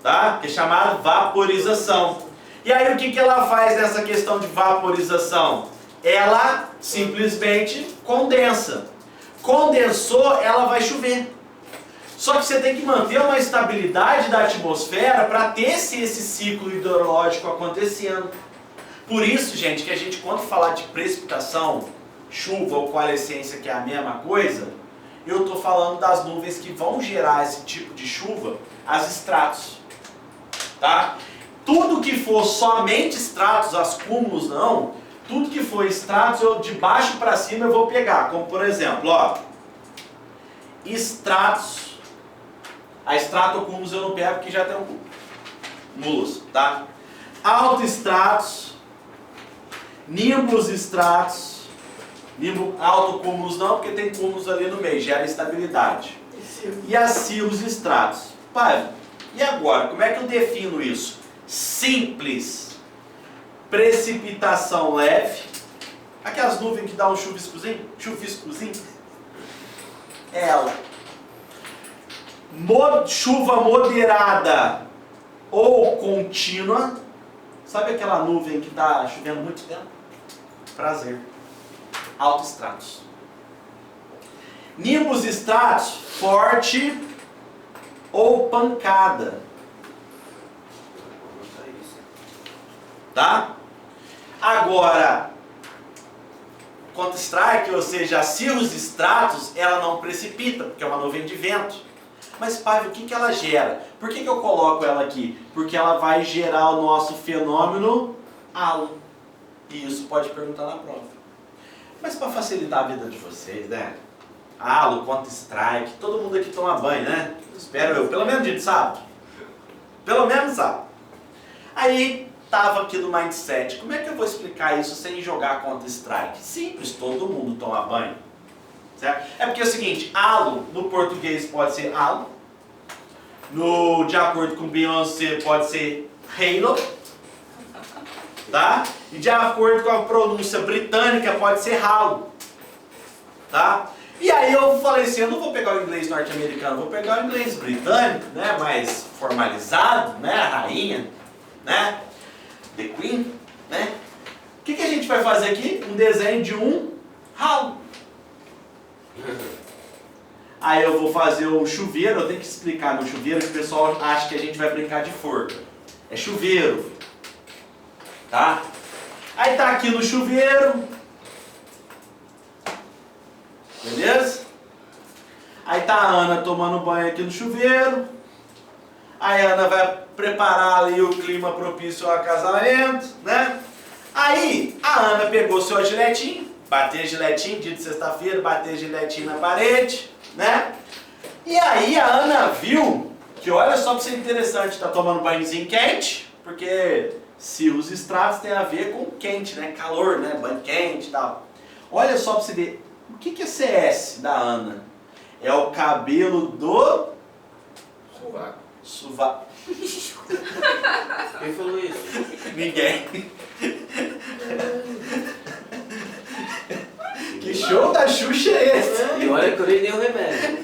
tá? Que é chamado vaporização. E aí, o que ela faz nessa questão de vaporização? Ela simplesmente condensa. Condensou, ela vai chover. Só que você tem que manter uma estabilidade da atmosfera para ter esse ciclo hidrológico acontecendo. Por isso, gente, que a gente, quando falar de precipitação, chuva ou coalescência, que é a mesma coisa, eu estou falando das nuvens que vão gerar esse tipo de chuva, as estratos. Tá? Tudo que for somente estratos, as cúmulos não, tudo que for estratos, eu de baixo para cima eu vou pegar. Como por exemplo, ó, estratos. A estratocúmulos eu não pego porque já tem um cúmulos, tá? Altoestratos, nimbus estratos, autocúmulos não, porque tem cúmulos ali no meio, gera estabilidade. E as cirros estratos. Pai, e agora, como é que eu defino isso? Simples. Precipitação leve. Aquelas nuvens que dá um chuviscozinho. Ela. Chuva moderada ou contínua. Sabe aquela nuvem que está chovendo muito tempo? Prazer. Altoestratos. Nimbus estratos, forte ou pancada. Tá? Agora, contra-strike, ou seja, cirros estratos, ela não precipita, porque é uma nuvem de vento. Mas, pai, o que ela gera? Por que eu coloco ela aqui? Porque ela vai gerar o nosso fenômeno halo. E isso pode perguntar na prova. Mas para facilitar a vida de vocês, né? Halo, contra-strike, todo mundo aqui toma banho, né? Espero eu, pelo menos dia de sábado. Pelo menos sábado. Aí, tava aqui no mindset. Como é que eu vou explicar isso sem jogar contra-strike? Simples, todo mundo toma banho. Certo? É porque é o seguinte, halo no português pode ser halo, de acordo com Beyoncé pode ser halo, tá? E de acordo com a pronúncia britânica pode ser halo, tá? E aí eu falei assim, eu não vou pegar o inglês norte-americano, vou pegar o inglês britânico, né? Mais formalizado, né? A rainha, né? The Queen, né? O que a gente vai fazer aqui? Um desenho de um halo. Aí eu vou fazer o chuveiro, eu tenho que explicar no chuveiro, que o pessoal acha que a gente vai brincar de forca. É chuveiro. Tá? Aí tá aqui no chuveiro. Beleza? Aí tá a Ana tomando banho aqui no chuveiro. Aí a Ana vai preparar ali o clima propício ao casamento, né? Aí a Ana pegou seu giletinho. Bater giletinho, dia de sexta-feira, bater giletinho na parede, né? E aí a Ana viu que, olha só que isso é interessante, tá tomando banhozinho quente, porque se os estratos tem a ver com quente, né? Calor, né? Banho quente e tal. Olha só pra você ver, o que é CS da Ana? É o cabelo do... Sovaco. Quem falou isso? Ninguém. Que show da Xuxa é esse? E olha que eu nem dei o remédio.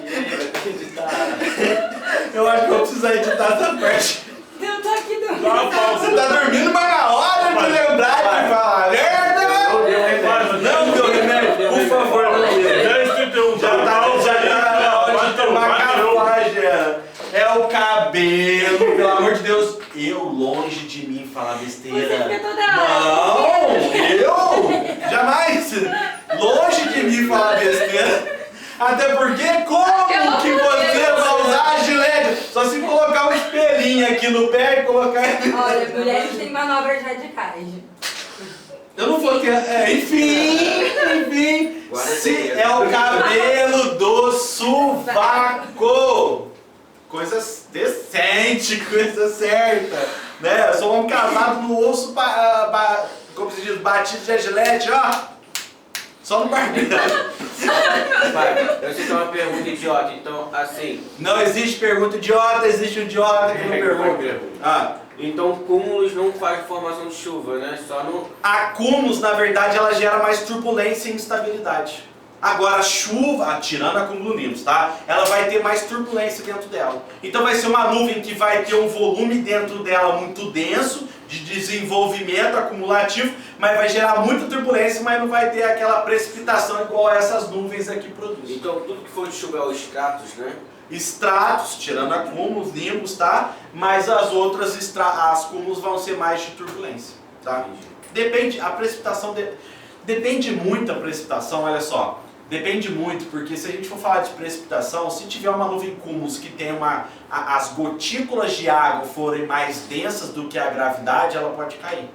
Eu acho que eu vou precisar editar essa parte. Eu tô aqui dormindo. Você tá dormindo, mas na hora de lembrar de falar, né? Até porque, como que você vai usar a Gillette? Só se colocar um espelhinho aqui no pé e colocar... Olha, mulheres têm manobras radicais. Eu não vou ter... enfim. Se é o cabelo do sovaco. Coisa decente, coisa certa. Né? Eu sou um casado no osso, como se diz, batido de Gillette, ó. Só no barbeiro. Pai, eu sei que é uma pergunta idiota, então assim... Não existe pergunta idiota, existe um idiota que não pergunta. Então cúmulos não faz formação de chuva, né? Só no... Acúmulos, na verdade, ela gera mais turbulência e instabilidade. Agora a chuva, tirando acumulonimbus, tá? Ela vai ter mais turbulência dentro dela. Então vai ser uma nuvem que vai ter um volume dentro dela muito denso, de desenvolvimento acumulativo, mas vai gerar muita turbulência, mas não vai ter aquela precipitação igual essas nuvens aqui produzem. Então tudo que for de chuva é os estratos, né? Estratos, tirando acúmulos, nimbus, tá? Mas as outras as cúmulos vão ser mais de turbulência, tá? Depende, a precipitação depende muito da precipitação, olha só. Depende muito, porque se a gente for falar de precipitação, se tiver uma nuvem cúmulos que tem as gotículas de água forem mais densas do que a gravidade, ela pode cair.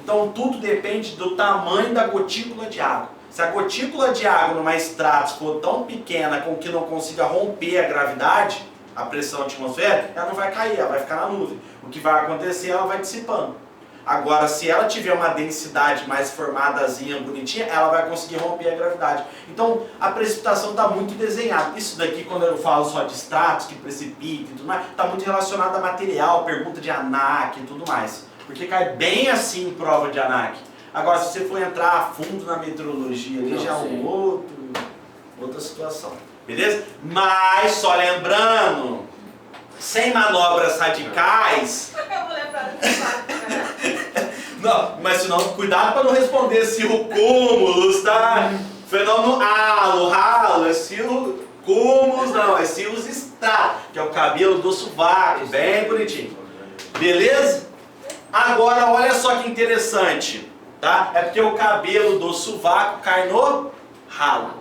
Então tudo depende do tamanho da gotícula de água. Se a gotícula de água numa estrato for tão pequena com que não consiga romper a gravidade, a pressão atmosférica, ela não vai cair, ela vai ficar na nuvem. O que vai acontecer, ela vai dissipando. Agora, se ela tiver uma densidade mais formadazinha, bonitinha, ela vai conseguir romper a gravidade. Então, a precipitação está muito desenhada. Isso daqui, quando eu falo só de estratos, que precipita e tudo mais, está muito relacionado a material, pergunta de ANAC e tudo mais. Porque cai bem assim em prova de ANAC. Agora, se você for entrar a fundo na meteorologia, ali já é outra situação. Beleza? Mas, só lembrando, sem manobras radicais... Eu vou lembrar desse fato, né? Não, mas senão, cuidado para não responder se o cúmulos, tá? Fenômeno ralo, é se o cúmulos, não, é se os está, que é o cabelo do sovaco, bem bonitinho. Beleza? Agora, olha só que interessante, tá? É porque o cabelo do sovaco cai no ralo.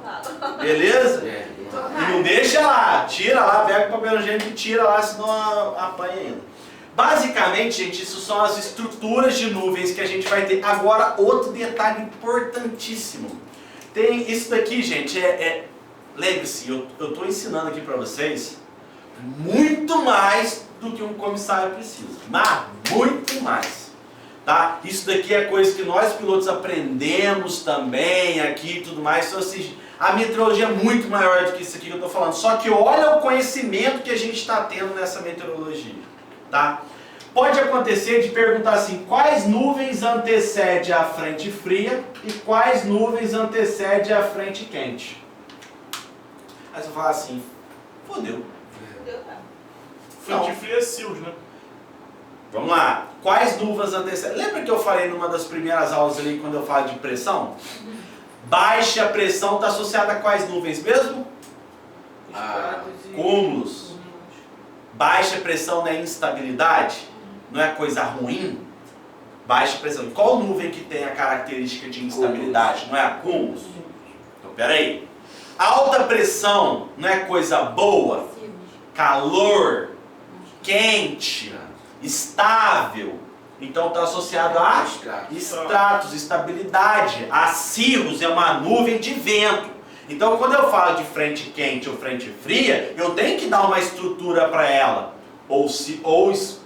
Beleza? E não deixa lá, tira lá, pega o papel higiênico e tira lá, senão apanha ainda. Basicamente, gente, isso são as estruturas de nuvens que a gente vai ter. Agora, outro detalhe importantíssimo. Tem isso daqui, gente, lembre-se, eu estou ensinando aqui para vocês muito mais do que um comissário precisa. Mas muito mais. Tá? Isso daqui é coisa que nós pilotos aprendemos também aqui e tudo mais. Então, assim, a meteorologia é muito maior do que isso aqui que eu estou falando. Só que olha o conhecimento que a gente está tendo nessa meteorologia. Tá? Pode acontecer de perguntar assim, quais nuvens antecede a frente fria e quais nuvens antecede a frente quente? Aí você fala assim, fodeu. Frente fria é SILS, né? Vamos lá. Quais nuvens antecedem? Lembra que eu falei numa das primeiras aulas ali, quando eu falo de pressão? Baixa pressão está associada a quais nuvens mesmo? Cúmulos. Baixa pressão não é instabilidade? Não é coisa ruim? Baixa pressão. Qual nuvem que tem a característica de instabilidade? Não é acúmulos? Então, peraí. Alta pressão não é coisa boa? Calor, quente, estável. Então está associado a estratos, estabilidade. A cirrus é uma nuvem de vento. Então quando eu falo de frente quente ou frente fria, eu tenho que dar uma estrutura para ela. Ou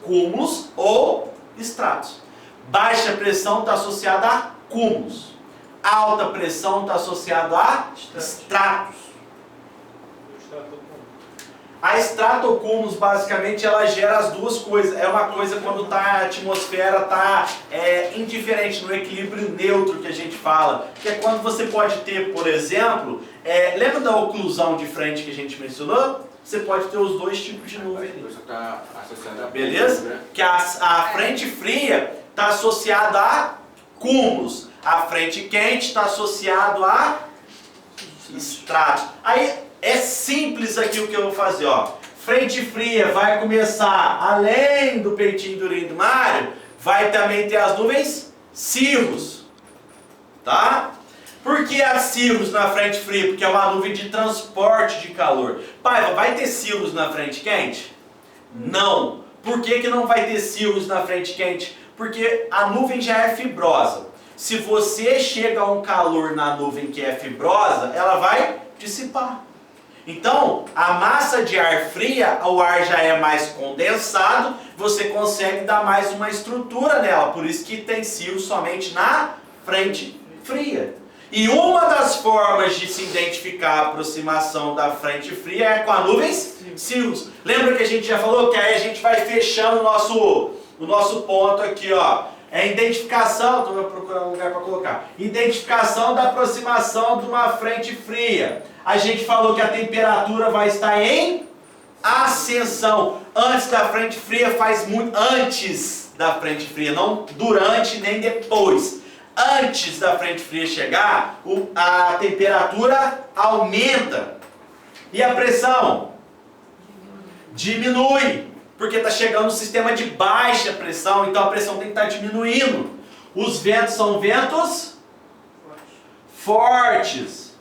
cúmulos ou estratos. Baixa pressão está associada a cúmulos. Alta pressão está associada a estratos. A estratocúmulos, basicamente, ela gera as duas coisas. É uma coisa quando a atmosfera está indiferente, no equilíbrio neutro que a gente fala. Que é quando você pode ter, por exemplo, lembra da oclusão de frente que a gente mencionou? Você pode ter os dois tipos de nuvem. Beleza? Que a frente fria está associada a cúmulos. A frente quente está associada a estratos. Aí, é simples aqui o que eu vou fazer, ó. Frente fria vai começar, além do peitinho durinho do Mário, vai também ter as nuvens cirrus, tá? Por que há cirros na frente fria? Porque é uma nuvem de transporte de calor. Paiva, vai ter cirros na frente quente? Não. Por que não vai ter cirros na frente quente? Porque a nuvem já é fibrosa. Se você chega a um calor na nuvem que é fibrosa, ela vai dissipar. Então, a massa de ar fria, o ar já é mais condensado, você consegue dar mais uma estrutura nela. Por isso que tem cirro somente na frente fria. E uma das formas de se identificar a aproximação da frente fria é com a nuvens cirros. Lembra que a gente já falou que aí a gente vai fechando o nosso ponto aqui, ó. É identificação, estou procurando um lugar para colocar. Identificação da aproximação de uma frente fria. A gente falou que a temperatura vai estar em ascensão. Antes da frente fria faz muito. Antes da frente fria, não durante nem depois. Antes da frente fria chegar, a temperatura aumenta. E a pressão diminui. Porque está chegando um sistema de baixa pressão, então a pressão tem que estar diminuindo. Os ventos são ventos fortes.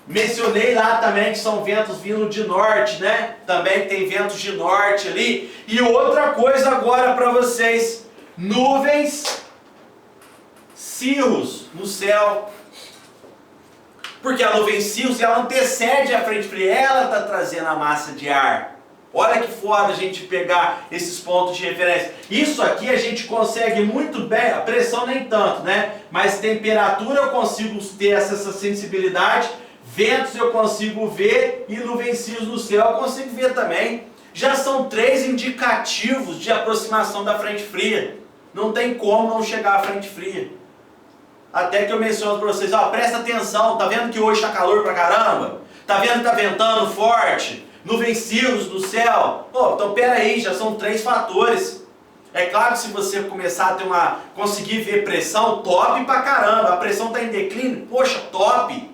Mencionei lá também que são ventos vindo de norte, né? Também tem ventos de norte ali. E outra coisa agora para vocês: nuvens, cirros no céu. Porque a nuvem cirros, ela antecede a frente fria, ela está trazendo a massa de ar. Olha que foda a gente pegar esses pontos de referência. Isso aqui a gente consegue muito bem, a pressão nem tanto, né? Mas temperatura eu consigo ter essa sensibilidade, ventos eu consigo ver e nuvens cirros no céu eu consigo ver também. Já são 3 indicativos de aproximação da frente fria. Não tem como não chegar à frente fria. Até que eu menciono para vocês, ó, presta atenção, tá vendo que hoje está calor pra caramba? Tá vendo que tá ventando forte? Nuvens cirros no céu. Pô, então pera aí, já são 3 fatores. É claro que se você começar a ter conseguir ver pressão, top pra caramba. A pressão está em declínio, poxa, top.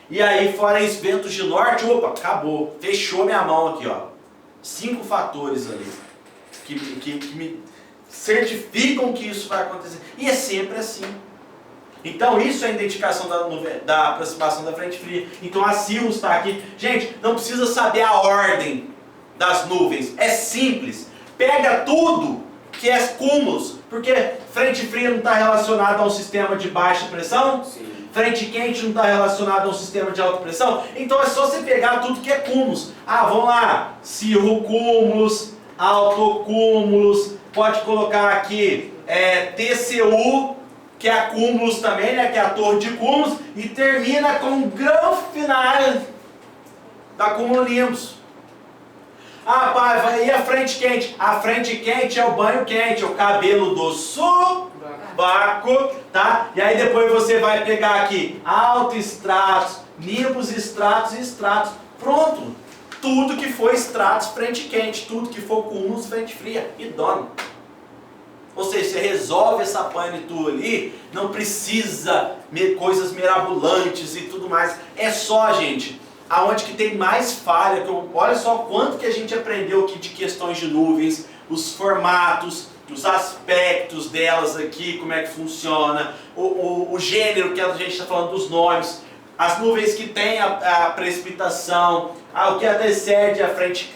E aí, fora isso, ventos de norte, opa, acabou. Fechou minha mão aqui, ó. 5 fatores ali que me certificam que isso vai acontecer. E é sempre assim. Então isso é a identificação da aproximação da frente fria. Então a cirrus está aqui. Gente, não precisa saber a ordem das nuvens. É simples. Pega tudo que é cúmulos. Porque frente fria não está relacionada a um sistema de baixa pressão. Sim. Frente quente não está relacionada a um sistema de alta pressão. Então é só você pegar tudo que é cúmulos. Ah, vamos lá. Cirrocúmulos, altocúmulos. Pode colocar aqui TCU, que é a cúmulos também, né, que é a torre de cúmulos, e termina com o grão final da cumulonimbus. Ah, pai, vai aí a frente quente. A frente quente é o banho quente, é o cabelo do sovaco, tá? E aí depois você vai pegar aqui autoestratos, nimbus, estratos e estratos. Pronto. Tudo que for estratos, frente quente. Tudo que for cúmulos, frente fria. E done. Ou seja, você resolve essa plenitude ali, não precisa coisas mirabolantes e tudo mais. É só, gente, aonde que tem mais falha, olha só quanto que a gente aprendeu aqui de questões de nuvens, os formatos, os aspectos delas aqui, como é que funciona, o gênero que a gente está falando dos nomes, as nuvens que tem a precipitação, o que antecede a frente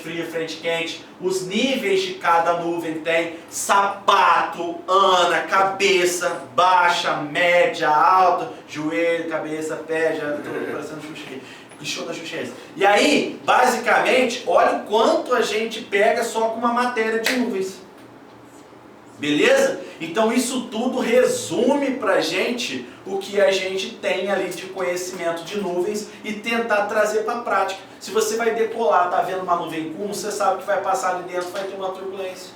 fria, frente quente, os níveis de cada nuvem tem, sapato, ana, cabeça, baixa, média, alta, joelho, cabeça, pé, já estou parecendo Xuxa aqui. Que show da Xuxa é esse? E aí, basicamente, olha o quanto a gente pega só com uma matéria de nuvens. Beleza? Então isso tudo resume pra gente o que a gente tem ali de conhecimento de nuvens e tentar trazer para a prática. Se você vai decolar, tá vendo uma nuvem cúmulo, você sabe que vai passar ali dentro, vai ter uma turbulência.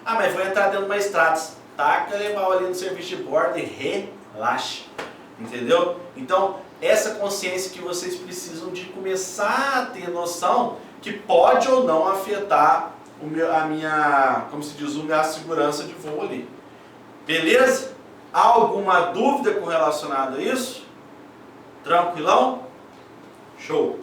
Ah, mas vou entrar dentro de uma estratos. Taca legal ali no serviço de bordo e relaxa. Entendeu? Então, essa consciência que vocês precisam de começar a ter noção que pode ou não afetar a minha, como se diz, a segurança de voo ali. Beleza? Há alguma dúvida com relacionado a isso? Tranquilão? Show!